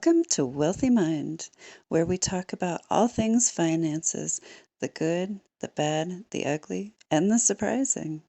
Welcome to Wealthy Mind, where we talk about all things finances, the good, the bad, the ugly, and the surprising.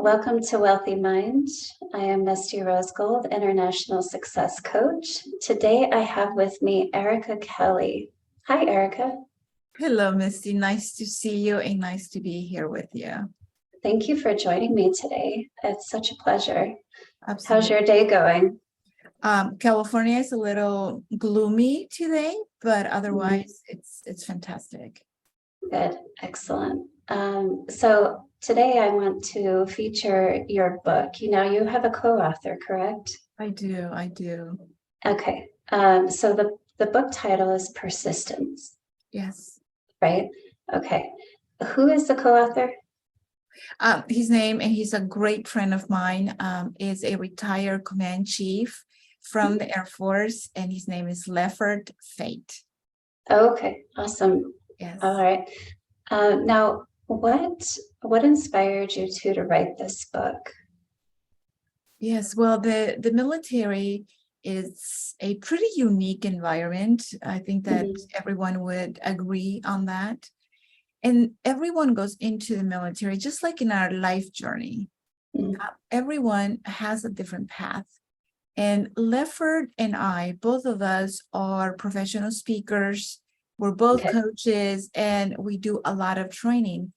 Welcome to Wealthy Mind. I am Misty Rosegold, International Success Coach. Today I have with me Ericka Kelly. Hi, Ericka. Hello, Misty. Nice to see you and nice to be here with you. Thank you for joining me today. It's such a pleasure. Absolutely. How's your day going? California is a little gloomy today, but otherwise it's fantastic. Good, excellent. So today I want to feature your book. You know, you have a co-author, correct? I do. Okay. So the book title is Persistence. Yes. Right? Okay. Who is the co-author? His name, and he's a great friend of mine, is a retired command chief from the Air Force, and his name is P.E.R.S.I.S.T.E.N.C.E. Okay, awesome. Yes. All right. Now, what inspired you to write this book? Yes, well, the military is a pretty unique environment. I think that everyone would agree on that. And everyone goes into the military, just like in our life journey. Everyone has a different path. And Lefford and I, both of us are professional speakers. We're both coaches, and we do a lot of training.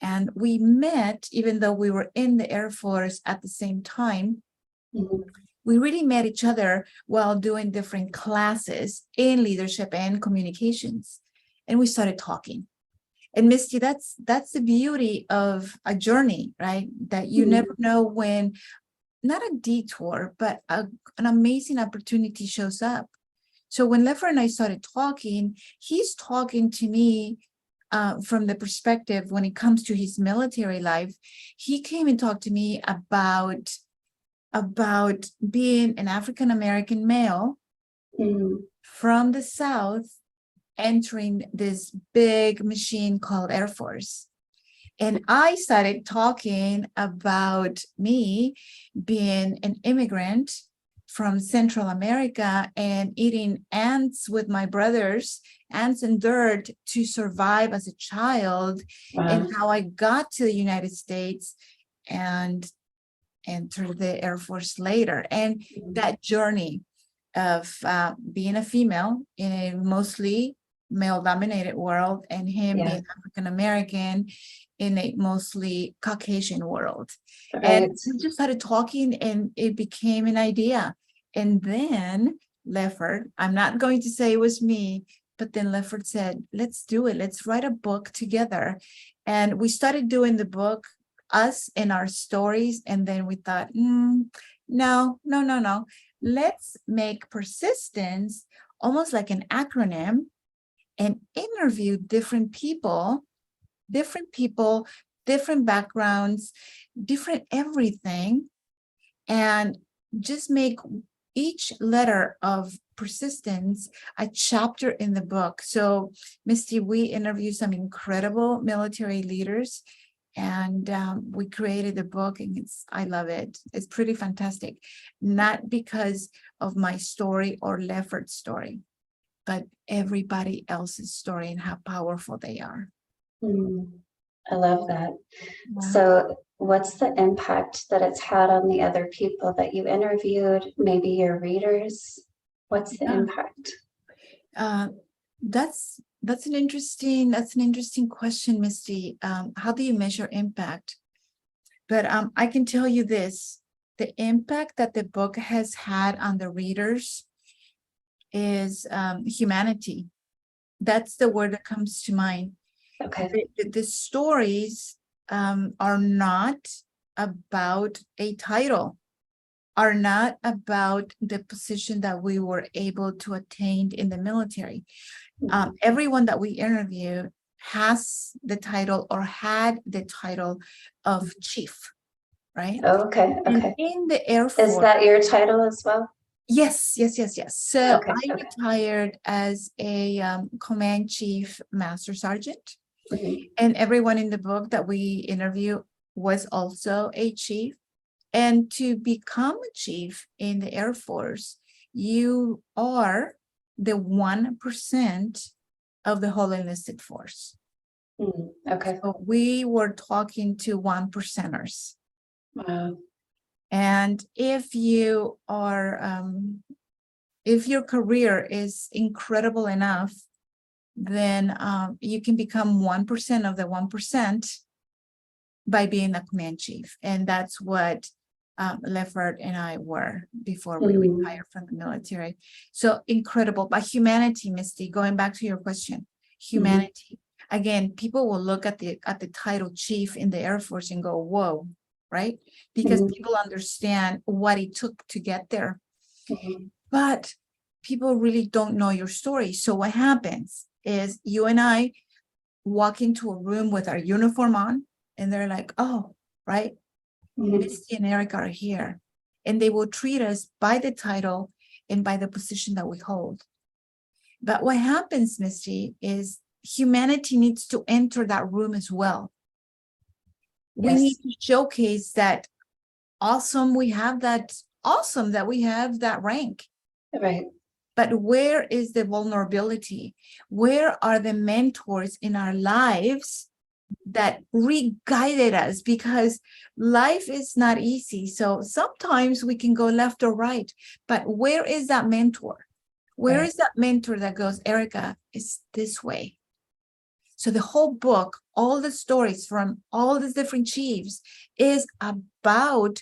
And we met, even though we were in the Air Force at the same time, we really met each other while doing different classes in leadership and communications. And we started talking. And Misty, that's the beauty of a journey, right? That you never know when, not a detour, but an amazing opportunity shows up. So when Lefford and I started talking, he's talking to me from the perspective when it comes to his military life. He came and talked to me about being an African-American male from the South entering this big machine called Air Force. And I started talking about me being an immigrant from Central America and eating ants with my brothers, ants and dirt, to survive as a child, and how I got to the United States and entered the Air Force later. And that journey of being a female in a mostly male-dominated world, and him being African-American in a mostly Caucasian world. And we just started talking, and it became an idea. And then Lefford, I'm not going to say it was me, but then Lefford said, let's do it. Let's write a book together. And we started doing the book, us and our stories. And then we thought, no. Let's make Persistence almost like an acronym and interview different people, different backgrounds, different everything, and just make each letter of Persistence a chapter in the book. So, Misty, we interviewed some incredible military leaders, and we created the book, and I love it. It's pretty fantastic, not because of my story or Lefford's story, but everybody else's story and how powerful they are. I love that. Wow. So what's the impact that it's had on the other people that you interviewed, maybe your readers? What's the impact? That's an interesting question, Misty. How do you measure impact? But I can tell you this, the impact that the book has had on the readers is humanity. That's the word that comes to mind. Okay. The stories are not about a title. are not about the position that we were able to attain in the military. Everyone that we interview has the title or had the title of chief, right? Oh, okay, And okay. in the Air Is Force, that your title as well? yes. So Okay, I okay. retired as a command chief master sergeant, Mhm. and everyone in the book that we interview was also a chief. And to become a chief in the Air Force, you are the 1% of the whole enlisted force. Okay. So we were talking to 1%ers. Wow. And if you are, if your career is incredible enough, then you can become 1% of the 1% by being a command chief. And that's what Leffert and I were before we retired from the military. So incredible. But humanity, Misty, going back to your question, humanity. Again, people will look at the title chief in the Air Force and go, whoa, right? Because people understand what it took to get there. But people really don't know your story. So what happens is you and I walk into a room with our uniform on, and they're like, oh, right, Misty and Ericka are here. And they will treat us by the title and by the position that we hold. But what happens, Misty, is humanity needs to enter that room as well. We need to showcase that awesome, we have that awesome that we have that rank. Right. But where is the vulnerability? Where are the mentors in our lives that re-guided us? Because life is not easy. So sometimes we can go left or right, but where is that mentor? Where is that mentor that goes, Ericka, it's this way? So the whole book, all the stories from all these different chiefs is about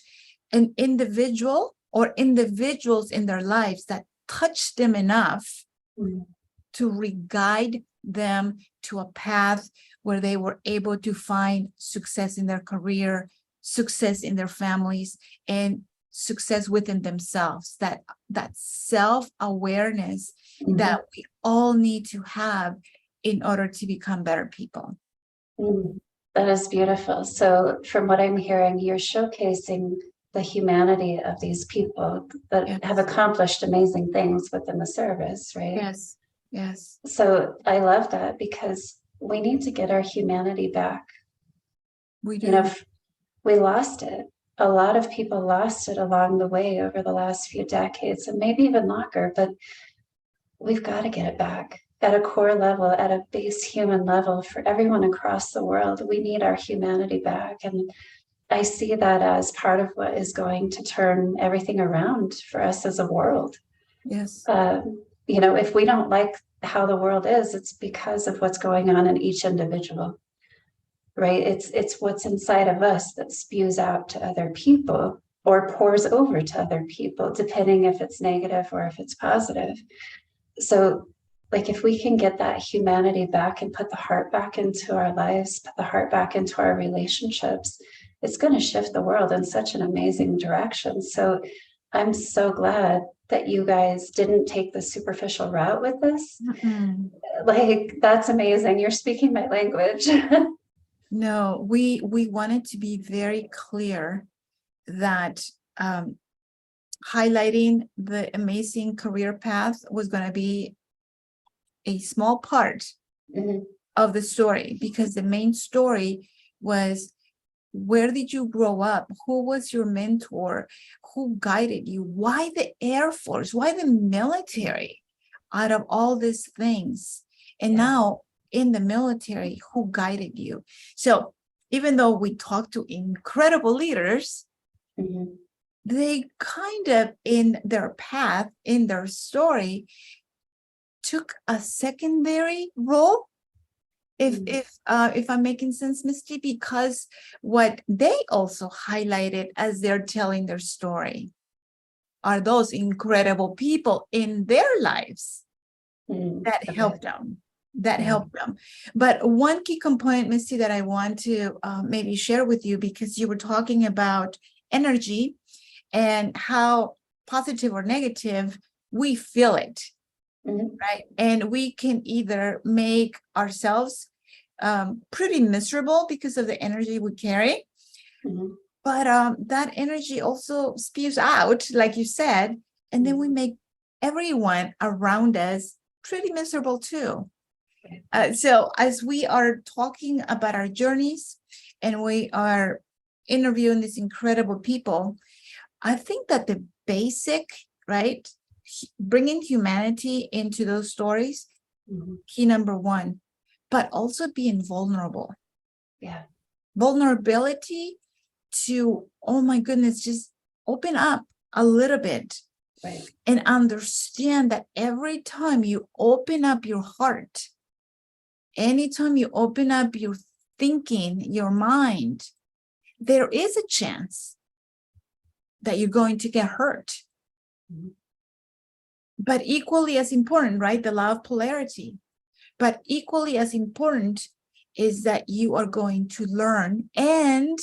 an individual or individuals in their lives that touched them enough to re-guide them to a path where they were able to find success in their career, success in their families, and success within themselves. That self-awareness that we all need to have in order to become better people. That is beautiful. So from what I'm hearing, you're showcasing the humanity of these people that have accomplished amazing things within the service, right? Yes. So I love that, because we need to get our humanity back. We do. You know, we lost it. A lot of people lost it along the way over the last few decades, and maybe even longer, but we've got to get it back at a core level, at a base human level for everyone across the world. We need our humanity back. And I see that as part of what is going to turn everything around for us as a world. Yes. You know, if we don't like how the world is, it's because of what's going on in each individual, right? It's what's inside of us that spews out to other people or pours over to other people, depending if it's negative or if it's positive. So, like, if we can get that humanity back and put the heart back into our lives, put the heart back into our relationships, it's going to shift the world in such an amazing direction. So I'm so glad that you guys didn't take the superficial route with this. Like, that's amazing. You're speaking my language. No, we wanted to be very clear that highlighting the amazing career path was going to be a small part of the story, because the main story was, where did you grow up? Who was your mentor? Who guided you? Why the Air Force? Why the military? Out of all these things. And now in the military, who guided you? So even though we talked to incredible leaders, they kind of, in their path, in their story, took a secondary role. If I'm making sense, Misty, because what they also highlighted as they're telling their story are those incredible people in their lives that helped them. But one key component, Misty, that I want to maybe share with you, because you were talking about energy, and how positive or negative we feel it, right? And we can either make ourselves pretty miserable because of the energy we carry, but that energy also spews out, like you said, and then we make everyone around us pretty miserable too. So as we are talking about our journeys and we are interviewing these incredible people, I think that the basic, right, bringing humanity into those stories, key number one, but also being vulnerable. Yeah. Vulnerability to, oh my goodness, just open up a little bit. Right. And understand that every time you open up your heart, anytime you open up your thinking, your mind, there is a chance that you're going to get hurt. But equally as important, right? The law of polarity. But equally as important is that you are going to learn. And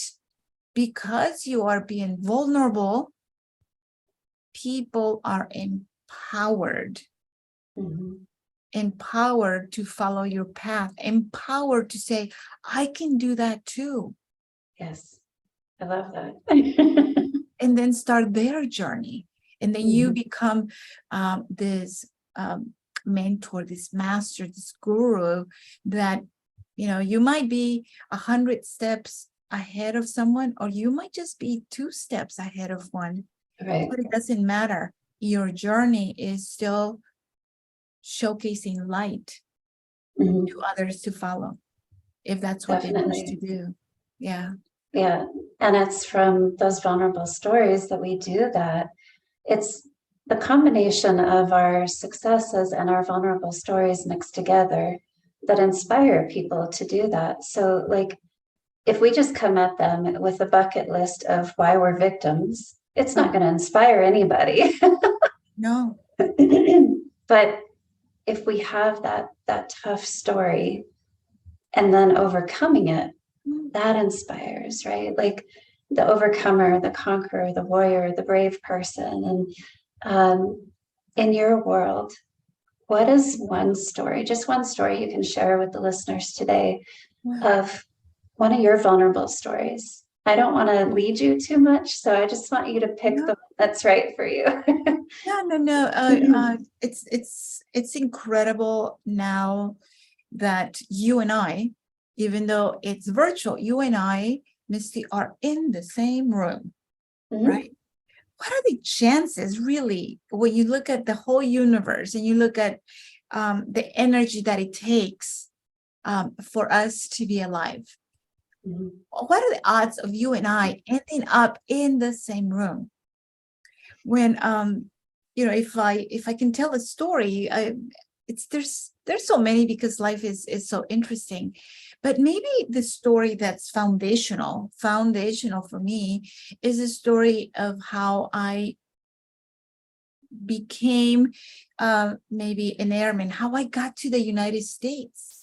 because you are being vulnerable, people are empowered. Empowered to follow your path, empowered to say, I can do that too. Yes, I love that. And then start their journey. And then you become this mentor, this master, this guru that, you know, you might be 100 steps ahead of someone, or you might just be 2 steps ahead of one. Right. But it doesn't matter. Your journey is still showcasing light to others to follow, if that's what Definitely. they wish to do. Yeah. Yeah. And it's from those vulnerable stories that we do that. It's the combination of our successes and our vulnerable stories mixed together that inspire people to do that. So, like, if we just come at them with a bucket list of why we're victims, it's not going to inspire anybody. No. But if we have that tough story and then overcoming it, that inspires, right? Like the overcomer, the conqueror, the warrior, the brave person. And in your world, what is one story, just one story you can share with the listeners today of one of your vulnerable stories? I don't want to lead you too much, so I just want you to pick the one that's right for you. No. It's incredible now that you and I, even though it's virtual, you and I, Misty, are in the same room, right? What are the chances, really, when you look at the whole universe and you look at the energy that it takes for us to be alive? What are the odds of you and I ending up in the same room? When you know, if I can tell a story, there's so many, because life is so interesting. But maybe the story that's foundational for me is a story of how I became maybe an airman, how I got to the United States.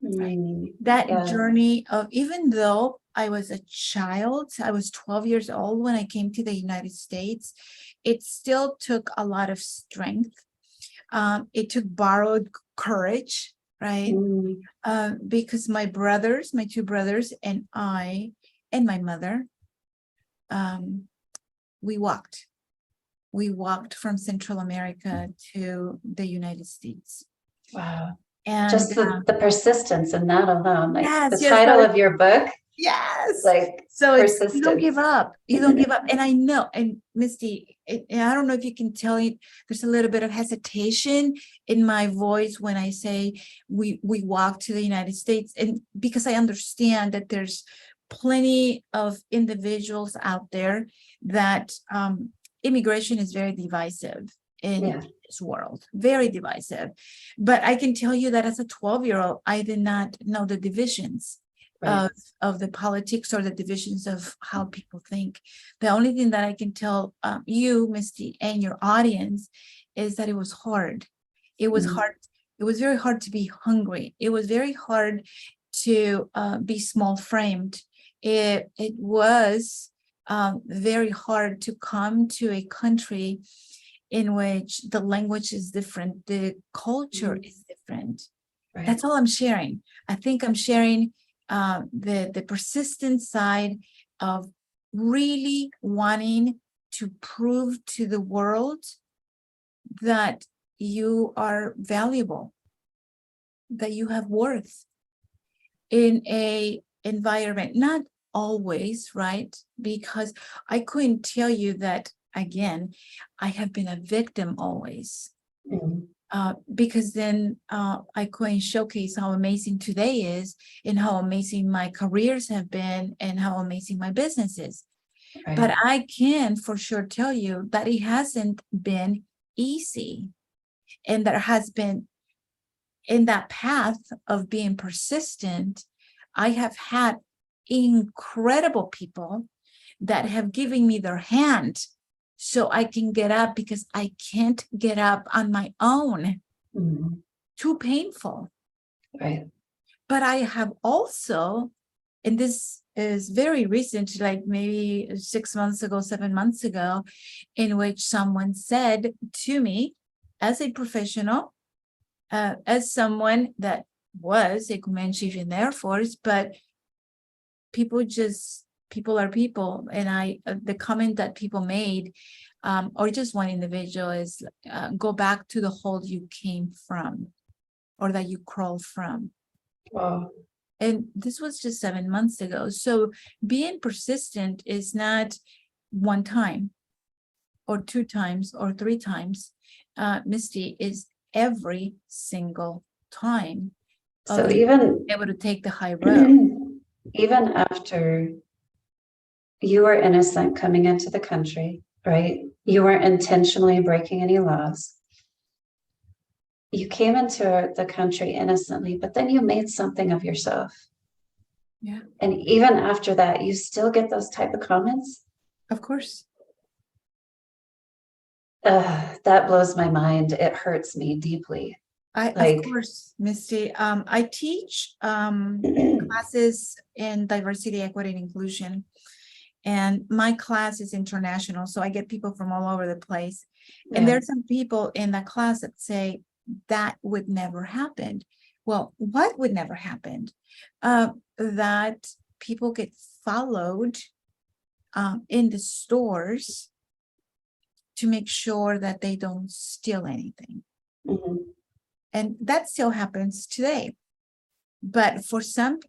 Right? That journey of, even though I was a child, I was 12 years old when I came to the United States, it still took a lot of strength. It took borrowed courage, right? Because my 2 brothers, and I, and my mother, we walked from Central America to the United States. Wow. And just the persistence in that alone, like yes, the title of your book. Yes. Like, so it's, persistence. you don't give up. And I know, and Misty, and I don't know if you can tell it, there's a little bit of hesitation in my voice when I say we walk to the United States, and because I understand that there's plenty of individuals out there that immigration is very divisive in this world, very divisive. But I can tell you that as a 12-year-old, I did not know the divisions of the politics or the divisions of how people think. The only thing that I can tell you, Misty, and your audience is that it was hard. It was hard. It was very hard to be hungry. It was very hard to be small framed. It was very hard to come to a country in which the language is different, the culture is different. Right. That's all I'm sharing. I think I'm sharing the persistent side of really wanting to prove to the world that you are valuable, that you have worth in a environment, not always, right? Because I couldn't tell you that, again, I have been a victim always. Because then I couldn't showcase how amazing today is and how amazing my careers have been and how amazing my business is. Right. But I can for sure tell you that it hasn't been easy. And there has been, in that path of being persistent, I have had incredible people that have given me their hand so I can get up, because I can't get up on my own. Too painful. Right. But I have also, and this is very recent, like maybe 6 months ago, 7 months ago, in which someone said to me, as a professional, as someone that was a command chief in the Air Force, but people are people. And the comment that people made, or just one individual, is go back to the hole you came from, or that you crawled from. Wow. And this was just 7 months ago. So being persistent is not one time or 2 times or 3 times. Misty, is every single time. So even able to take the high road. Even after you were innocent coming into the country, right? You weren't intentionally breaking any laws. You came into the country innocently, but then you made something of yourself. Yeah. And even after that, you still get those type of comments? Of course. That blows my mind. It hurts me deeply. Of course, Misty. I teach classes in diversity, equity, and inclusion. And my class is international, so I get people from all over the place. And there's some people in that class that say, that would never happen. Well, what would never happen? That people get followed in the stores to make sure that they don't steal anything. And that still happens today. But for some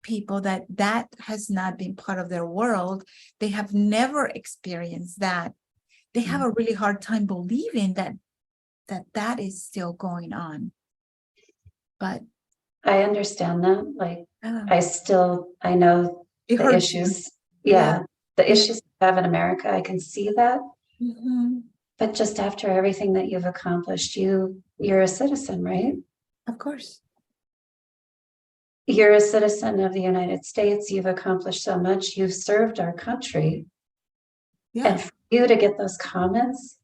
people that has not been part of their world, they have never experienced that. They have a really hard time believing that is still going on. But I understand that. Like, I know the issues. The issues we have in America, I can see that. But just after everything that you've accomplished, you're a citizen, right? Of course. You're a citizen of the United States. You've accomplished so much. You've served our country. Yeah. And for you to get those comments,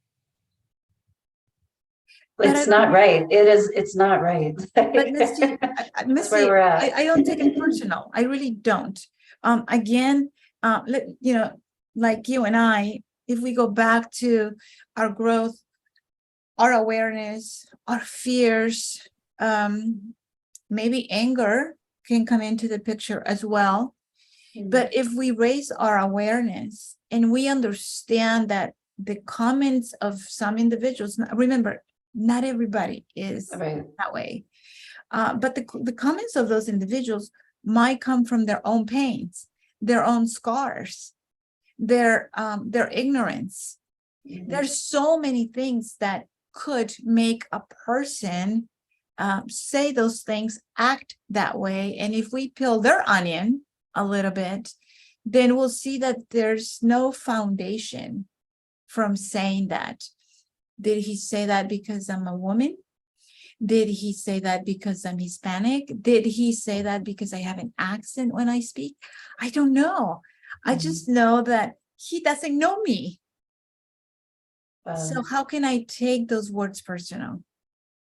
it's not right. It's not right. But Misty, that's where we're at. I don't take it personal. I really don't. Again, like you and I, if we go back to our growth, our awareness, our fears, maybe anger can come into the picture as well. But if we raise our awareness and we understand that the comments of some individuals, remember, not everybody is that way. But the comments of those individuals might come from their own pains, their own scars, their ignorance. There's so many things that could make a person say those things, act that way. And if we peel their onion a little bit, then we'll see that there's no foundation from saying that. Did he say that because I'm a woman? Did he say that because I'm Hispanic? Did he say that because I have an accent when I speak? I don't know. I just know that he doesn't know me. So how can I take those words personal?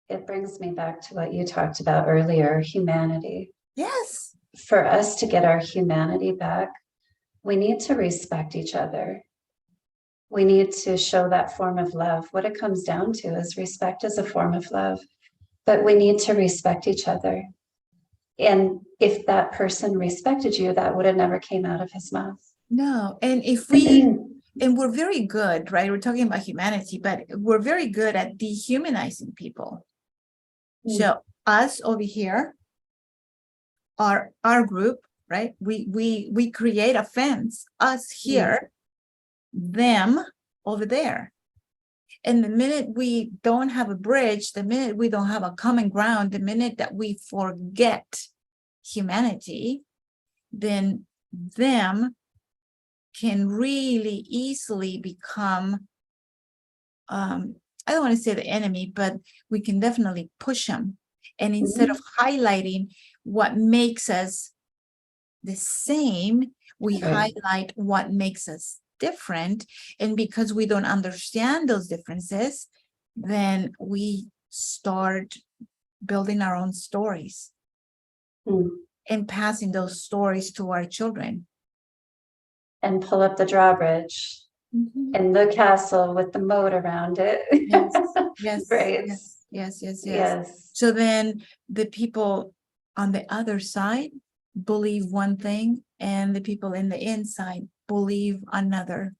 It brings me back to what you talked about earlier, humanity. Yes. For us to get our humanity back, we need to respect each other. We need to show that form of love. What it comes down to is respect is a form of love, but we need to respect each other. And if that person respected you, that would have never came out of his mouth. No, and if we, and we're very good, right? We're talking about humanity, but we're very good at dehumanizing people. So us over here, our group, right? We create a fence, us here, them over there. And the minute we don't have a bridge, the minute we don't have a common ground, the minute that we forget humanity, then them can really easily become, I don't want to say the enemy, but we can definitely push them. And instead of highlighting what makes us the same, we highlight what makes us different. And because we don't understand those differences, then we start building our own stories and passing those stories to our children. And pull up the drawbridge and the castle with the moat around it. Yes, right. Yes. So then the people on the other side believe one thing and the people in the inside believe another.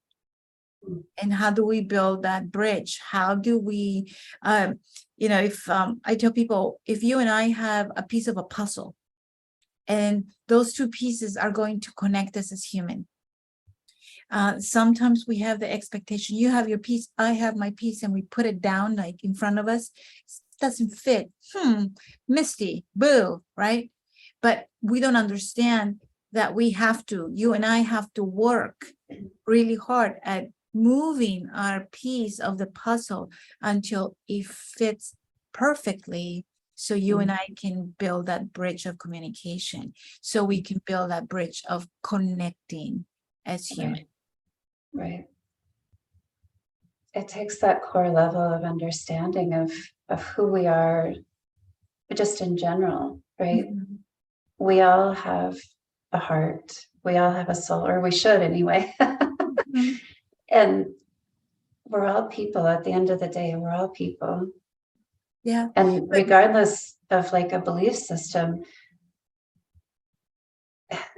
And how do we build that bridge? How do we, if I tell people, if you and I have a piece of a puzzle and those two pieces are going to connect us as human. Sometimes we have the expectation, you have your piece, I have my piece, and we put it down like in front of us. It doesn't fit. Misty, boo, right? But we don't understand that you and I have to work really hard at moving our piece of the puzzle until it fits perfectly. So you and I can build that bridge of communication. So we can build that bridge of connecting as humans. Right. It takes that core level of understanding of who we are, just in general, right? We all have a heart. We all have a soul, or we should anyway. And we're all people at the end of the day. We're all people. Yeah. And regardless of like a belief system,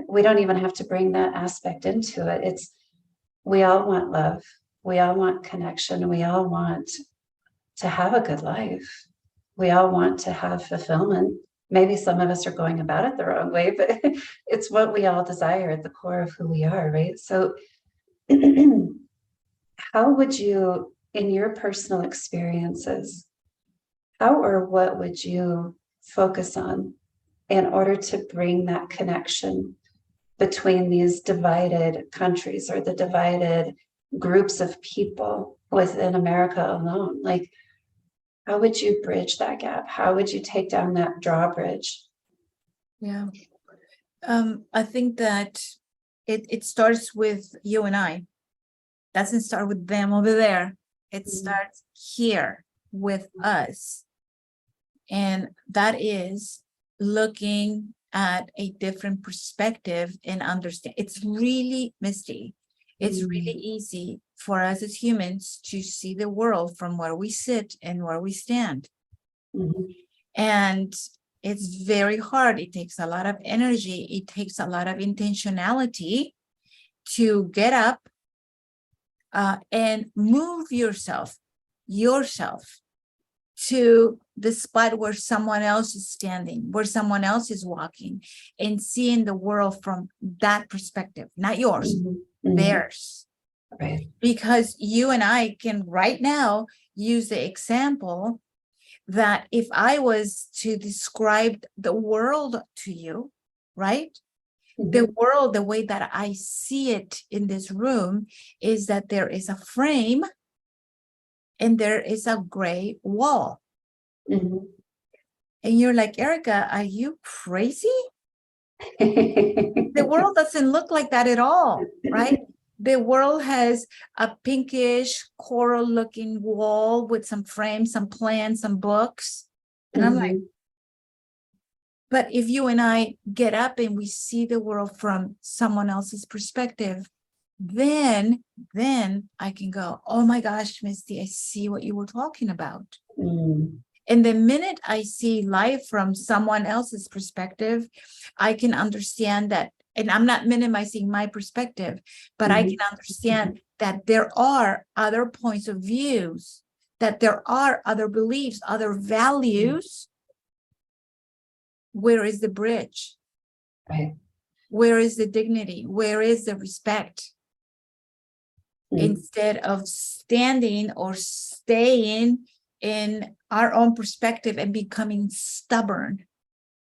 we don't even have to bring that aspect into it. We all want love. We all want connection. We all want to have a good life. We all want to have fulfillment. Maybe some of us are going about it the wrong way, but it's what we all desire at the core of who we are, right? So how would you, in your personal experiences, how or what would you focus on in order to bring that connection between these divided countries or the divided groups of people within America alone? Like, how would you bridge that gap? How would you take down that drawbridge? Yeah. I think that it starts with you and I. Doesn't start with them over there. It starts here with us. And that is looking at a different perspective and understand. It's really, Misty, it's really easy for us as humans to see the world from where we sit and where we stand. And it's very hard. It takes a lot of energy. It takes a lot of intentionality to get up and move yourself to the spot where someone else is standing, where someone else is walking, and seeing the world from that perspective, not yours, theirs. Right. Because you and I can right now use the example that if I was to describe the world to you, right? The world, the way that I see it in this room is that there is a frame and there is a gray wall. And you're like, Ericka, are you crazy? The world doesn't look like that at all, right? The world has a pinkish coral looking wall with some frames, some plants, some books. And I'm like, But if you and I get up and we see the world from someone else's perspective, then I can go, oh my gosh, Misty, I see what you were talking about. And the minute I see life from someone else's perspective, I can understand that, and I'm not minimizing my perspective, but I can understand that there are other points of views, that there are other beliefs, other values. Where is the bridge? Right. Where is the dignity? Where is the respect? Instead of standing or staying in our own perspective and becoming stubborn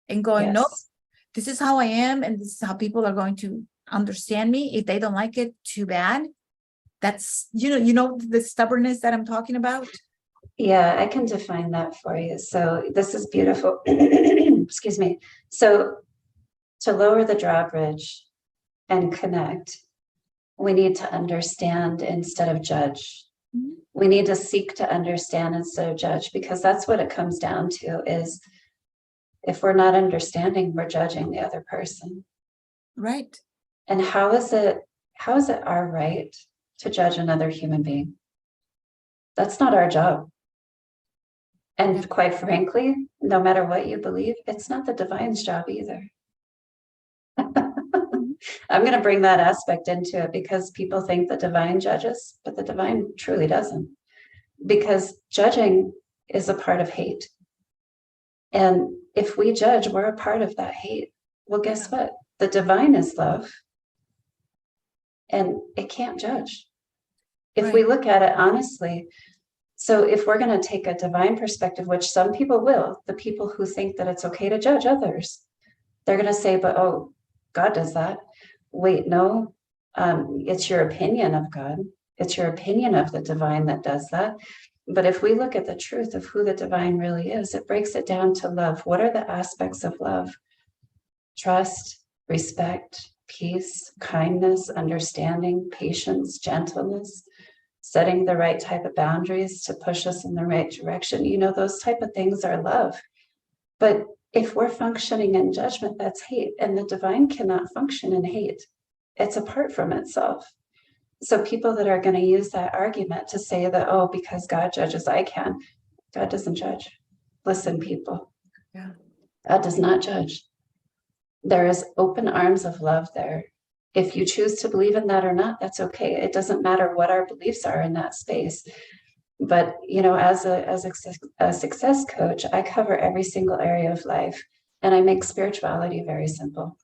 and going, nope, this is how I am, and this is how people are going to understand me. If they don't like it, too bad. That's, you know the stubbornness that I'm talking about. Yeah, I can define that for you. So this is beautiful. Excuse me. So to lower the drawbridge and connect, we need to understand instead of judge. We need to seek to understand instead of judge, because that's what it comes down to, is if we're not understanding, we're judging the other person. Right. And how is it our right to judge another human being? That's not our job. And quite frankly, no matter what you believe, it's not the divine's job either. I'm going to bring that aspect into it, because people think the divine judges, but the divine truly doesn't. Because judging is a part of hate. And if we judge, we're a part of that hate. Well, guess what? The divine is love. And it can't judge. If we look at it honestly, so if we're going to take a divine perspective, which some people will, the people who think that it's okay to judge others, they're going to say, but oh, God does that. Wait, no, it's your opinion of God. It's your opinion of the divine that does that. But if we look at the truth of who the divine really is, it breaks it down to love. What are the aspects of love? Trust, respect, peace, kindness, understanding, patience, gentleness, setting the right type of boundaries to push us in the right direction. You know, those type of things are love. But if we're functioning in judgment, that's hate. And the divine cannot function in hate. It's apart from itself. So people that are going to use that argument to say that, oh, because God judges, I can. God doesn't judge. Listen, people. Yeah. God does not judge. There is open arms of love there. If you choose to believe in that or not, that's okay. It doesn't matter what our beliefs are in that space. But, you know, as a success coach, I cover every single area of life, and I make spirituality very simple.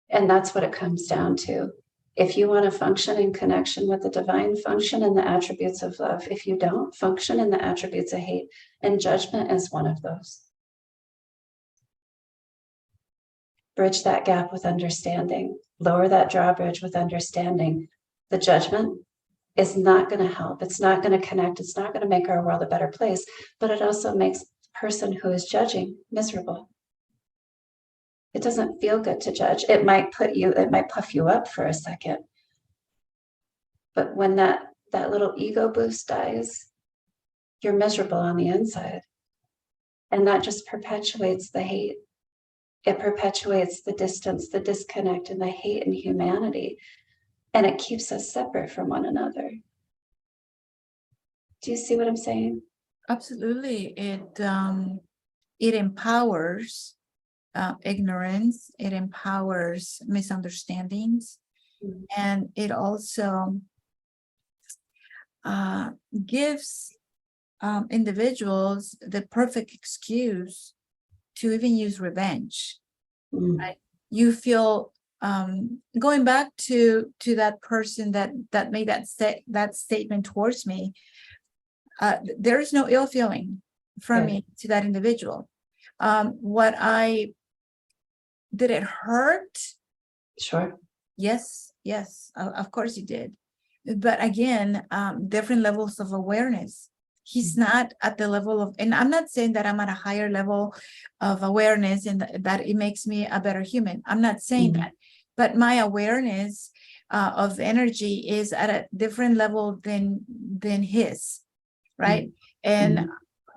And that's what it comes down to. If you want to function in connection with the divine, function in the attributes of love. If you don't, function in the attributes of hate. And judgment is one of those. Bridge that gap with understanding. Lower that drawbridge with understanding. The judgment is not going to help. It's not going to connect. It's not going to make our world a better place. But it also makes the person who is judging miserable. It doesn't feel good to judge. It might puff you up for a second. But when that little ego boost dies, you're miserable on the inside. And that just perpetuates the hate. It perpetuates the distance, the disconnect, and the hate in humanity. And it keeps us separate from one another. Do you see what I'm saying? Absolutely. It empowers ignorance. It empowers misunderstandings. And it also gives individuals the perfect excuse to even use revenge. Right? You feel going back to that person that made that statement towards me. There is no ill feeling from me to that individual. Did it hurt? Sure. Yes, of course it did. But again, different levels of awareness. He's not at the level of, and I'm not saying that I'm at a higher level of awareness and that it makes me a better human. I'm not saying that, but my awareness of energy is at a different level than his, right? And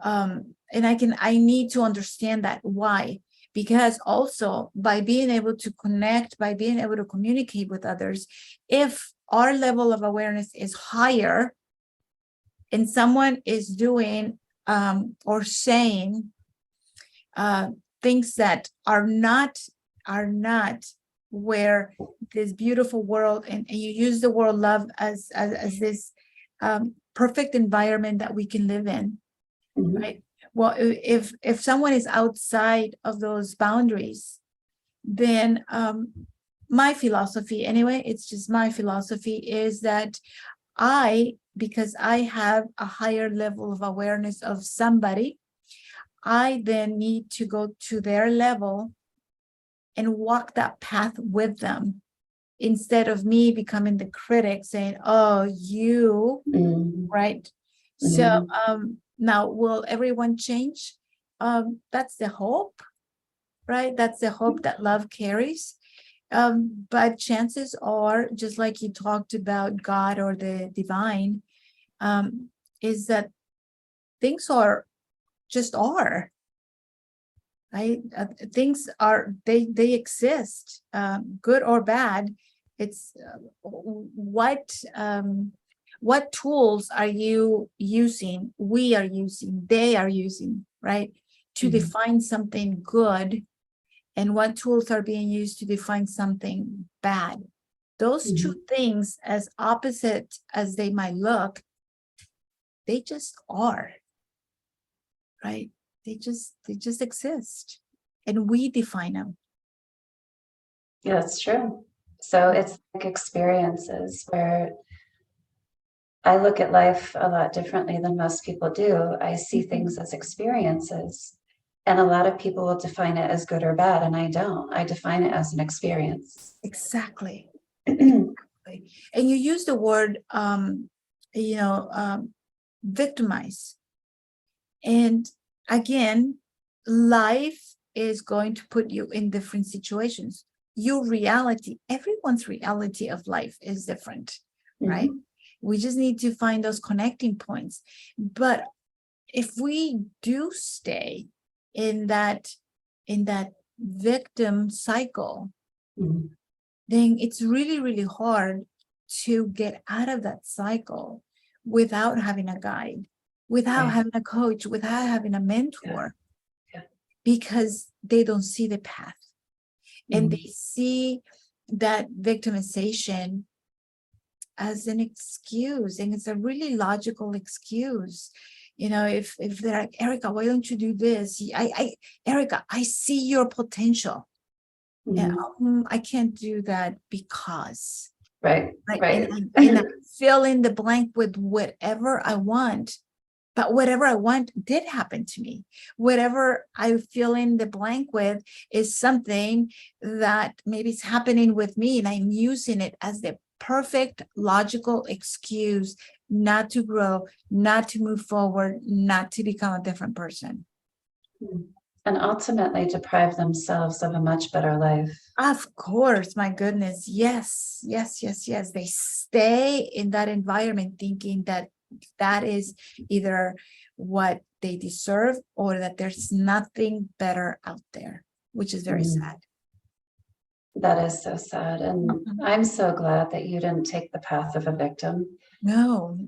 I need to understand that. Why? because also by being able to connect, by being able to communicate with others, if our level of awareness is higher and someone is doing or saying things that are not where this beautiful world, and you use the word love as this perfect environment that we can live in, right? Well, if someone is outside of those boundaries, then my philosophy, anyway, it's just my philosophy, is that because I have a higher level of awareness of somebody, I then need to go to their level and walk that path with them, instead of me becoming the critic saying, oh, you, right? So now, will everyone change? That's the hope, right? That's the hope that love carries. But chances are, just like you talked about God or the divine, is that things are just are, right? Things are, they exist, good or bad. It's what tools are you using, we are using, they are using, right, to define something good, and what tools are being used to define something bad. Those two things, as opposite as they might look, they just are, right? They just exist, and we define them. Yeah, that's true. So it's like experiences, where I look at life a lot differently than most people do. I see things as experiences, and a lot of people will define it as good or bad, and I don't. I define it as an experience. Exactly. Exactly. And you use the word victimize. And again, life is going to put you in different situations. Your reality, everyone's reality of life is different, right? We just need to find those connecting points. But if we do stay in that victim cycle, then it's really, really hard to get out of that cycle without having a guide, without having a coach, without having a mentor, because they don't see the path. And they see that victimization as an excuse, and it's a really logical excuse. If they're like, Ericka, why don't you do this? Ericka, I see your potential. Yeah, I can't do that because. Right. And I fill in the blank with whatever I want. But whatever I want did happen to me. Whatever I fill in the blank with is something that maybe is happening with me, and I'm using it as the perfect logical excuse not to grow, not to move forward, not to become a different person. And ultimately deprive themselves of a much better life. Of course, my goodness. Yes. They stay in that environment thinking that is either what they deserve, or that there's nothing better out there, which is very sad. That is so sad. And I'm so glad that you didn't take the path of a victim. No,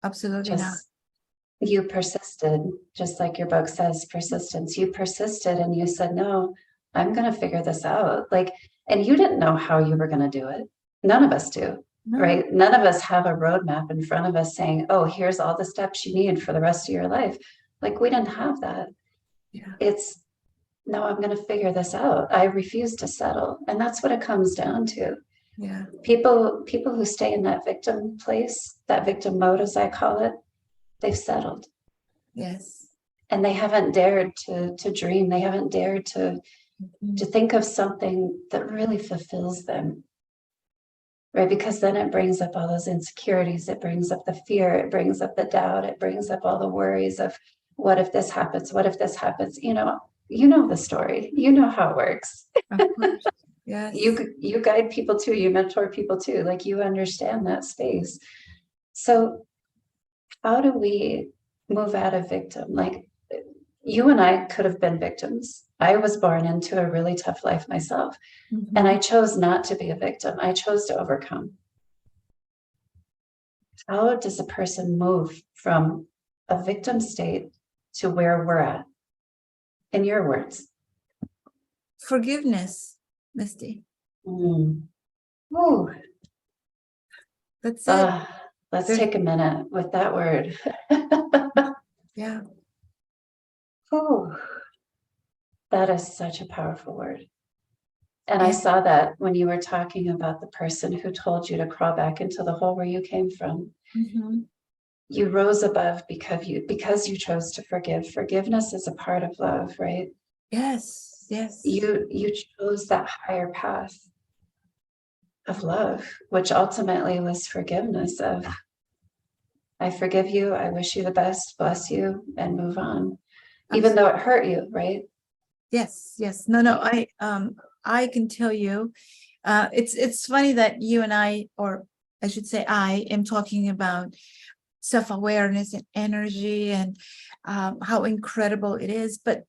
absolutely not. You persisted, just like your book says, persistence. You persisted and you said, no, I'm going to figure this out. And you didn't know how you were going to do it. None of us do. Right? None of us have a roadmap in front of us saying, oh, here's all the steps you need for the rest of your life. We didn't have that. It's, no, I'm going to figure this out. I refuse to settle. And that's what it comes down to. People who stay in that victim place, that victim mode, as I call it, they've settled. Yes. And they haven't dared to dream. They haven't dared to think of something that really fulfills them. Right? Because then it brings up all those insecurities. It brings up the fear. It brings up the doubt. It brings up all the worries of, what if this happens? What if this happens? You know the story. You know how it works. Of course. Yes. You guide people too. You mentor people too. You understand that space. So how do we move out of victim? You and I could have been victims I was born into a really tough life myself, and I chose not to be a victim. I chose to overcome. How does a person move from a victim state to where we're at? In your words. Forgiveness, Misty. Ooh. That's it. Let's take a minute with that word. Yeah. Ooh. That is such a powerful word. And I Yeah. saw that when you were talking about the person who told you to crawl back into the hole where you came from. You rose above because you chose to forgive. Forgiveness is a part of love, right? Yes. Yes. You chose that higher path of love, which ultimately was forgiveness of, I forgive you, I wish you the best, bless you, and move on. Even though it hurt you, right? Yes. Yes. No, I can tell you, it's funny that you and I, or I should say I am talking about self-awareness and energy and how incredible it is. But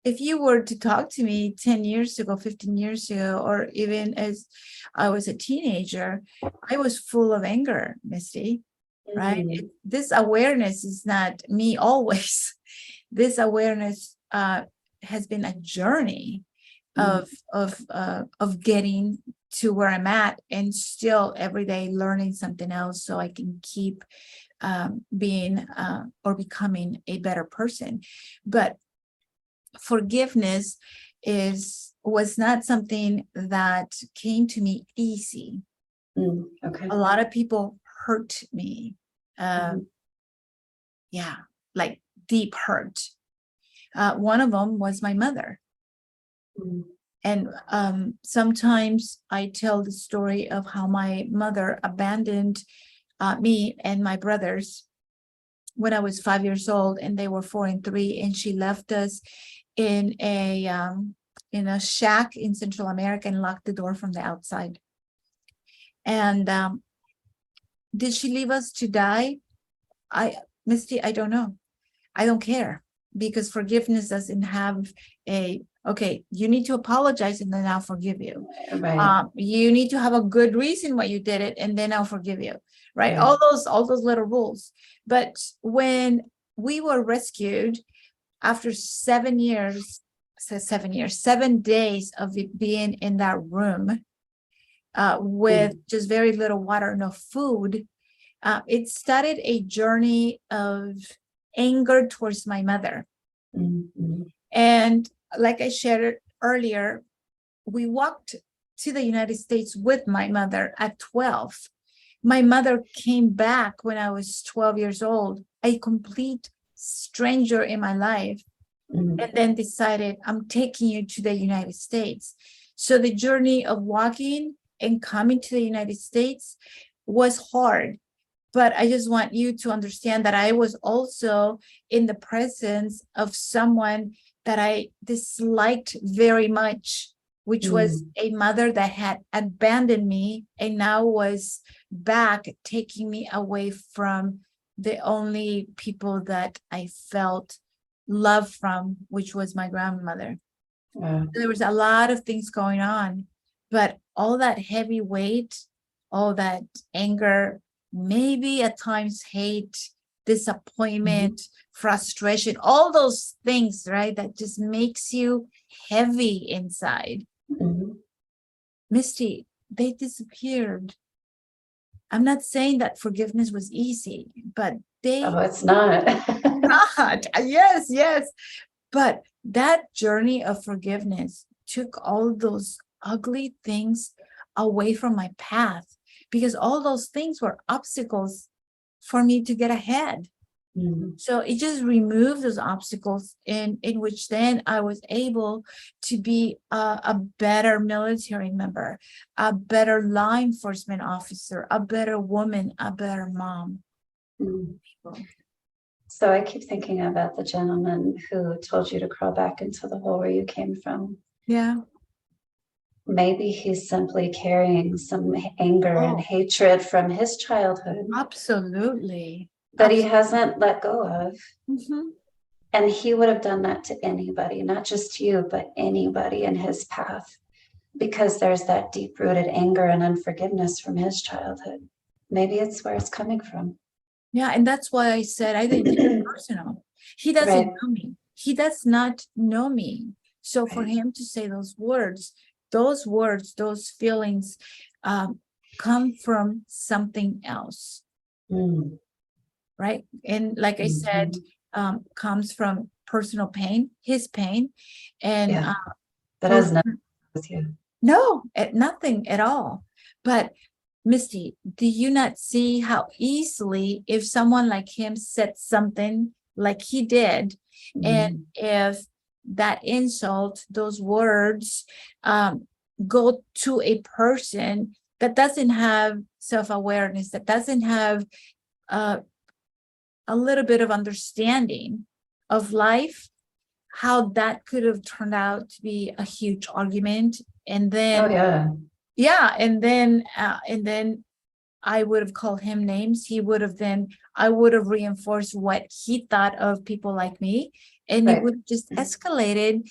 if you were to talk to me 10 years ago, 15 years ago, or even as I was a teenager, I was full of anger, Misty, right? This awareness is not me always. This awareness has been a journey of getting to where I'm at, and still every day learning something else so I can keep being or becoming a better person. But forgiveness was not something that came to me easy. Okay. A lot of people hurt me. Yeah, like deep hurt. One of them was my mother. And sometimes I tell the story of how my mother abandoned me and my brothers when I was 5 years old, and they were 4 and 3, and she left us in a shack in Central America and locked the door from the outside. And did she leave us to die? Misty, I don't know. I don't care, because forgiveness doesn't have okay, you need to apologize and then I'll forgive you. Right. You need to have a good reason why you did it and then I'll forgive you. Right. All those little rules. But when we were rescued after 7 years, 7 days of it being in that room with just very little water, no food, it started a journey of anger towards my mother. And like I shared earlier, we walked to the United States with my mother at 12. My mother came back when I was 12 years old, a complete stranger in my life, and then decided, I'm taking you to the United States. So the journey of walking and coming to the United States was hard. But I just want you to understand that I was also in the presence of someone that I disliked very much, which was a mother that had abandoned me and now was back taking me away from the only people that I felt love from, which was my grandmother. There was a lot of things going on, but all that heavy weight, all that anger, maybe at times hate, disappointment, frustration, all those things, right? That just makes you heavy inside. Misty, they disappeared. I'm not saying that forgiveness was easy, but it's not. not. Yes. But that journey of forgiveness took all those ugly things away from my path, because all those things were obstacles for me to get ahead. So it just removed those obstacles, in which then I was able to be a better military member, a better law enforcement officer, a better woman, a better mom. So I keep thinking about the gentleman who told you to crawl back into the hole where you came from. Yeah. Maybe he's simply carrying some anger and hatred from his childhood. Absolutely. That he hasn't let go of. And he would have done that to anybody, not just you, but anybody in his path, because there's that deep-rooted anger and unforgiveness from his childhood. Maybe it's where it's coming from. Yeah, and that's why I said I didn't take it personal. He doesn't Right. know me. He does not know me. So for Right. him to say those words, those feelings come from something else, right? And like I said, comes from personal pain, his pain, and Yeah, that those has nothing to do with you. no, nothing at all. But Misty, do you not see how easily, if someone like him said something like he did, and if that insult, those words, go to a person that doesn't have self-awareness, that doesn't have a little bit of understanding of life, how that could have turned out to be a huge argument. And then, Oh yeah. yeah, and then I would have called him names. I would have reinforced what he thought of people like me. And it Right. would have just escalated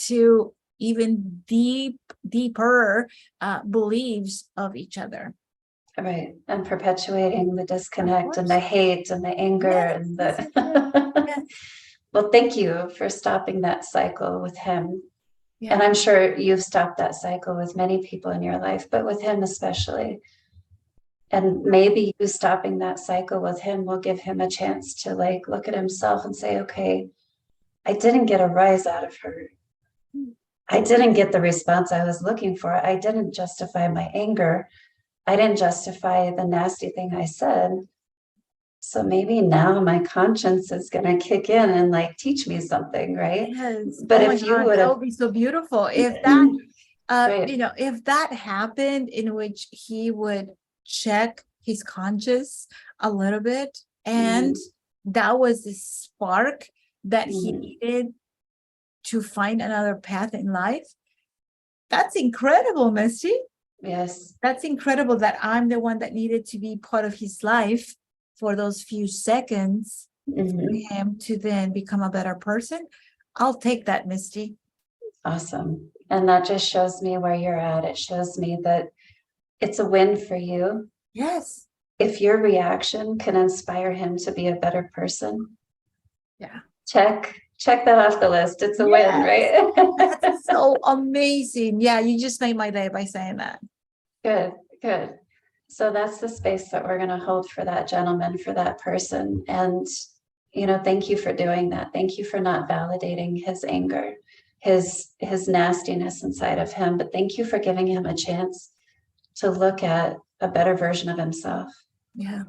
to even deeper beliefs of each other. Right. And perpetuating the disconnect and the hate and the anger and Yes. the well, thank you for stopping that cycle with him. And Yeah. I'm sure you've stopped that cycle with many people in your life, but with him especially. And maybe you stopping that cycle with him will give him a chance to like look at himself and say, okay, I didn't get a rise out of her. I didn't get the response I was looking for. I didn't justify my anger. I didn't justify the nasty thing I said. So maybe now my conscience is going to kick in and like teach me something, right? Yes. But Oh my if you God, would that have, would be so beautiful. If that, right. if that happened, in which he would check his conscience a little bit, and that was the spark that he needed to find another path in life. That's incredible, Misty. Yes. That's incredible that I'm the one that needed to be part of his life for those few seconds for him to then become a better person. I'll take that, Misty. Awesome. And that just shows me where you're at. It shows me that it's a win for you. Yes. If your reaction can inspire him to be a better person, Yeah. check that off the list. It's a win, right? That's so amazing. Yeah, you just made my day by saying that. Good, good. So that's the space that we're going to hold for that gentleman, for that person. And, thank you for doing that. Thank you for not validating his anger, his nastiness inside of him. But thank you for giving him a chance to look at a better version of himself. Yeah.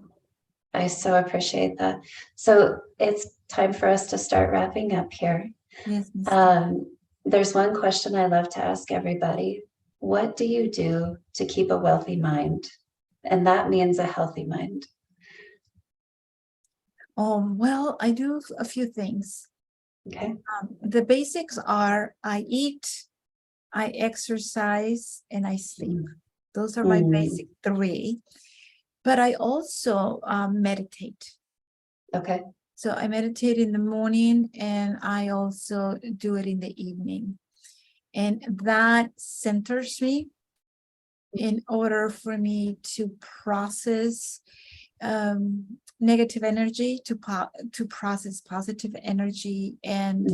I so appreciate that. So it's time for us to start wrapping up here. Yes. There's one question I love to ask everybody. What do you do to keep a wealthy mind? And that means a healthy mind. Well, I do a few things. Okay. The basics are I eat, I exercise, and I sleep. Those are my basic three. But I also meditate. Okay. So I meditate in the morning, and I also do it in the evening. And that centers me in order for me to process negative energy, to process positive energy, and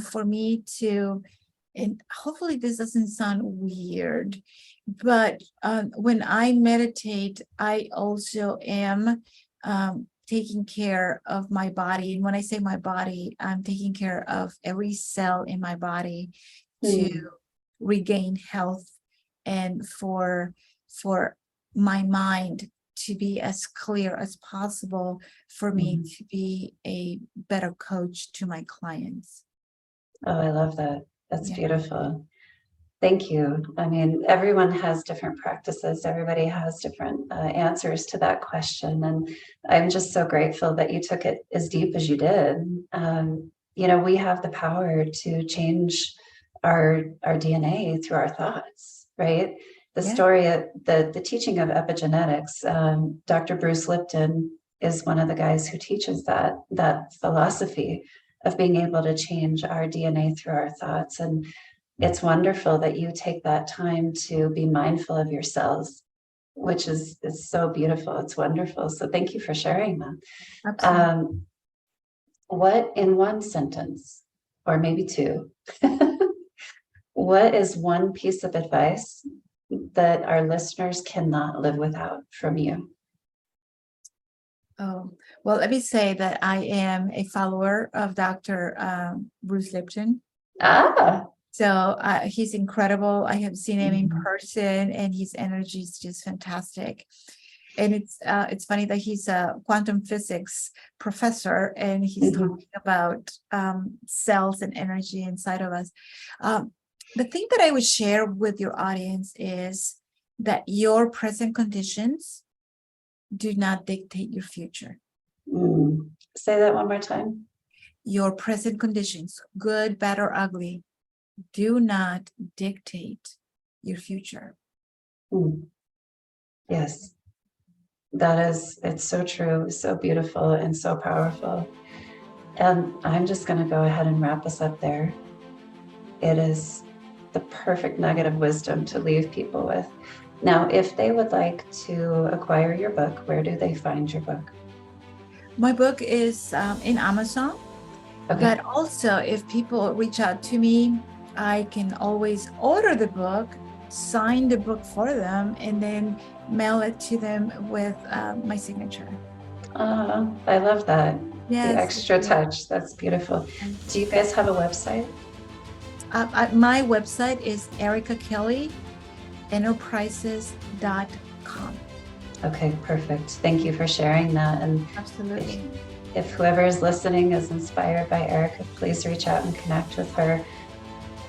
for me to, and hopefully this doesn't sound weird, but when I meditate, I also am taking care of my body. And when I say my body, I'm taking care of every cell in my body to regain health, and for my mind to be as clear as possible, for me to be a better coach to my clients. Oh, I love that. That's beautiful. Thank you. I mean, everyone has different practices. Everybody has different answers to that question. And I'm just so grateful that you took it as deep as you did. We have the power to change our DNA through our thoughts, right? The story, the teaching of epigenetics, Dr. Bruce Lipton is one of the guys who teaches that philosophy of being able to change our DNA through our thoughts. And it's wonderful that you take that time to be mindful of your cells, which is so beautiful. It's wonderful. So thank you for sharing that. Absolutely. What, in one sentence, or maybe two, what is one piece of advice that our listeners cannot live without from you? Oh, well, let me say that I am a follower of Dr. Bruce Lipton. Ah, So he's incredible. I have seen him in Mhm. person, and his energy is just fantastic. And it's funny that he's a quantum physics professor, and he's Mhm. talking about cells and energy inside of us. The thing that I would share with your audience is that your present conditions do not dictate your future. Mm. Say that one more time. Your present conditions, good, bad, or ugly, do not dictate your future. Mm. Yes, it's so true, so beautiful, and so powerful. And I'm just going to go ahead and wrap us up there. It is the perfect nugget of wisdom to leave people with. Now, if they would like to acquire your book, where do they find your book? My book is in Amazon, Okay. but also if people reach out to me, I can always order the book, sign the book for them, and then mail it to them with my signature. I love that. The Yes. extra touch. That's beautiful. Do you guys have a website? My website is Ericka Kelly, enterprises.com. Okay, perfect. Thank you for sharing that. And Absolutely. if whoever is listening is inspired by Ericka, please reach out and connect with her.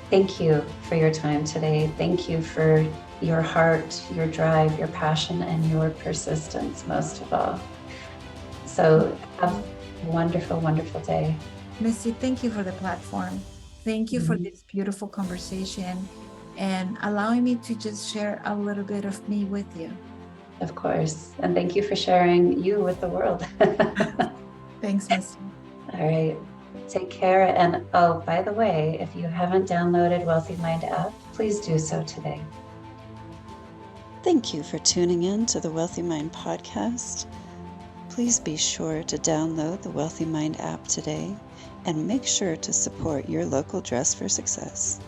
Thank you for your time today. Thank you for your heart, your drive, your passion, and your persistence, most of all. So have a wonderful, wonderful day. Misty, thank you for the platform. Thank you for this beautiful conversation and allowing me to just share a little bit of me with you. Of course. And thank you for sharing you with the world. Thanks, Misty. All right. Take care. And oh, by the way, if you haven't downloaded Wealthy Mind app, please do so today. Thank you for tuning in to the Wealthy Mind podcast. Please be sure to download the Wealthy Mind app today and make sure to support your local Dress for Success.